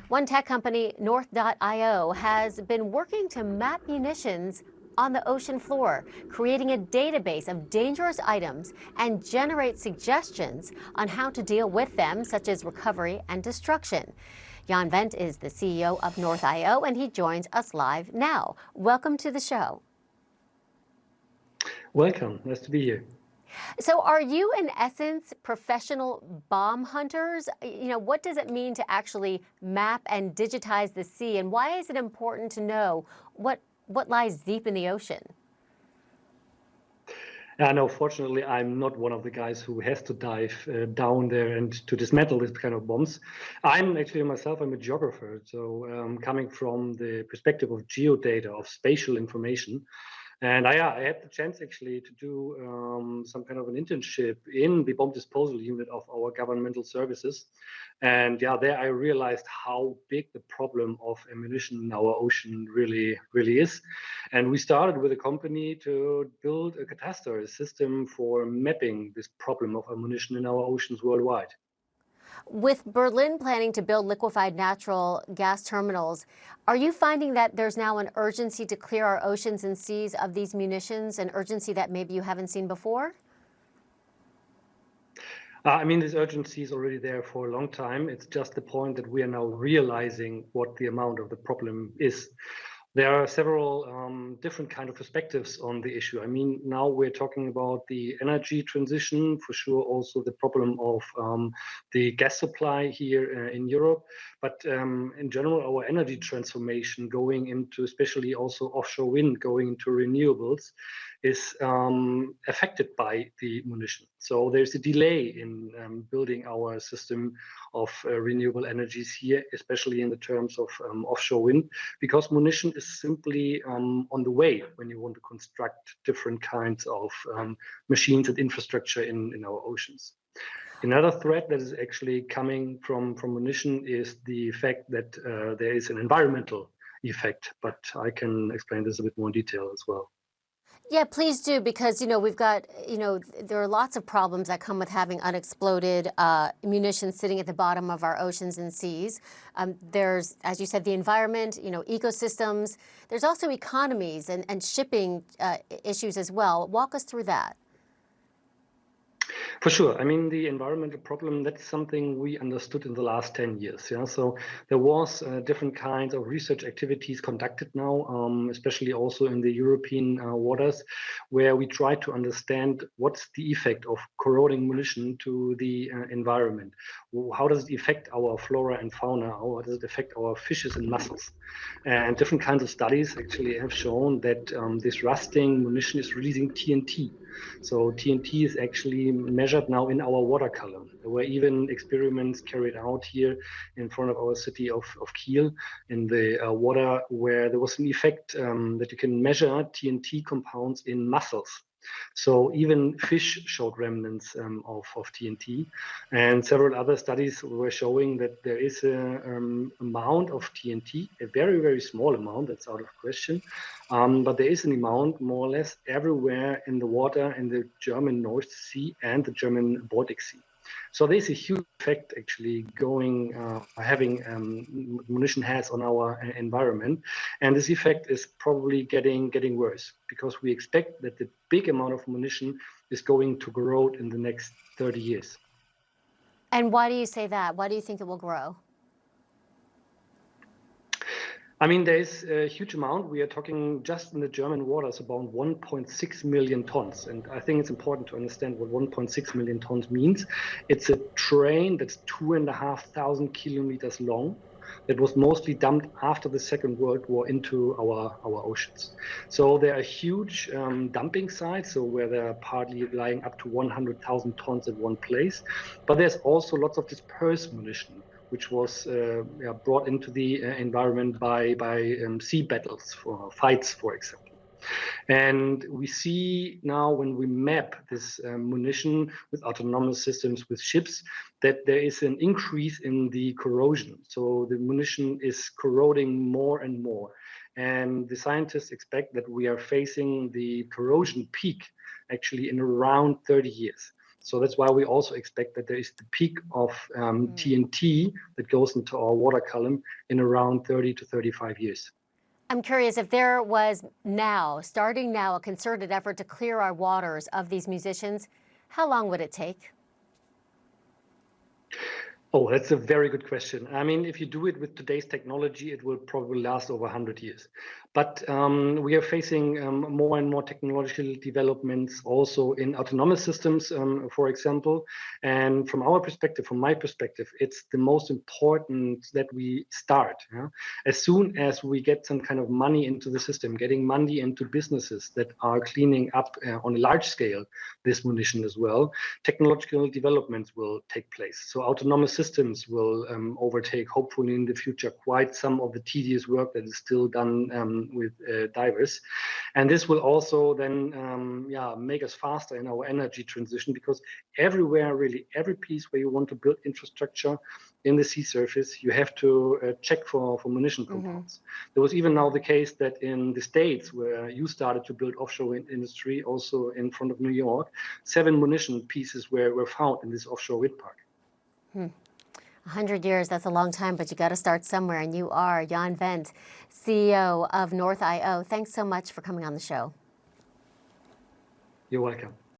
One tech company, North.io, has been working to map munitions on the ocean floor, creating a database of dangerous items and generate suggestions on how to deal with them, such as recovery and destruction. Jan Wendt is the CEO of North.io, and he joins us live now. Welcome to the show. Welcome. Nice to be here. So are you, in essence, professional bomb hunters? What does it mean to actually map and digitize the sea? And why is it important to know what lies deep in the ocean? No, fortunately, I'm not one of the guys who has to dive down there and to dismantle this kind of bombs. I'm actually myself, I'm a geographer. So coming from the perspective of geodata, of spatial information. And I had the chance actually to do some kind of an internship in the bomb disposal unit of our governmental services. And there I realized how big the problem of ammunition in our ocean really is. And we started with a company to build a cadastre, a system for mapping this problem of ammunition in our oceans worldwide. With Berlin planning to build liquefied natural gas terminals, are you finding that there's now an urgency to clear our oceans and seas of these munitions, an urgency that maybe you haven't seen before? This urgency is already there for a long time. It's just the point that we are now realizing what the amount of the problem is. There are several different kind of perspectives on the issue. Now we're talking about the energy transition, for sure, also the problem of the gas supply here in Europe. But in general, our energy transformation going into, especially also offshore wind, going into renewables, is affected by the munition. So there's a delay in building our system of renewable energies here, especially in the terms of offshore wind, because munition is simply on the way when you want to construct different kinds of machines and infrastructure in our oceans. Another threat that is actually coming from munition is the fact that there is an environmental effect, but I can explain this a bit more in detail as well. Yeah, please do, because, we've got, there are lots of problems that come with having unexploded munitions sitting at the bottom of our oceans and seas. There's, as you said, the environment, ecosystems. There's also economies and shipping issues as well. Walk us through that. For sure. The environmental problem, that's something we understood in the last 10 years. So there was different kinds of research activities conducted now, especially also in the European waters, where we try to understand what's the effect of corroding munition to the environment. How does it affect our flora and fauna? How does it affect our fishes and mussels? And different kinds of studies actually have shown that this rusting munition is releasing TNT. So TNT is actually measured now in our water column. There were even experiments carried out here in front of our city of Kiel in the water, where there was an effect that you can measure TNT compounds in mussels. So even fish showed remnants of TNT, and several other studies were showing that there is an amount of TNT, a very, very small amount, that's out of question, but there is an amount more or less everywhere in the water in the German North Sea and the German Baltic Sea. So there's a huge effect actually having munition has on our environment. And this effect is probably getting worse, because we expect that the big amount of munition is going to grow in the next 30 years. And why do you say that? Why do you think it will grow? There's a huge amount. We are talking just in the German waters about 1.6 million tons. And I think it's important to understand what 1.6 million tons means. It's a train that's 2,500 kilometers long that was mostly dumped after the Second World War into our oceans. So there are huge dumping sites, so where they're partly lying up to 100,000 tons at one place. But there's also lots of dispersed munition, which was brought into the environment by sea battles, for fights, for example. And we see now, when we map this munition with autonomous systems, with ships, that there is an increase in the corrosion. So the munition is corroding more and more. And the scientists expect that we are facing the corrosion peak actually in around 30 years. So that's why we also expect that there is the peak of TNT that goes into our water column in around 30 to 35 years. I'm curious if there was starting now, a concerted effort to clear our waters of these munitions, how long would it take? Oh, that's a very good question. I mean, if you do it with today's technology, it will probably last over 100 years. But we are facing more and more technological developments also in autonomous systems, for example. And from our perspective, from my perspective, it's the most important that we start. Yeah? As soon as we get some kind of money into the system, getting money into businesses that are cleaning up on a large scale this munition as well, technological developments will take place. So autonomous systems will overtake, hopefully in the future, quite some of the tedious work that is still done with divers. And this will also then make us faster in our energy transition, because everywhere, really every piece where you want to build infrastructure in the sea surface, you have to check for munition compounds. There was even now the case that in the States, where you started to build offshore wind industry, also in front of New York, 7 munition pieces were found in this offshore wind park. 100 years, that's a long time, but you got to start somewhere. And you are Jan Wendt, CEO of North.io. Thanks so much for coming on the show. You're welcome.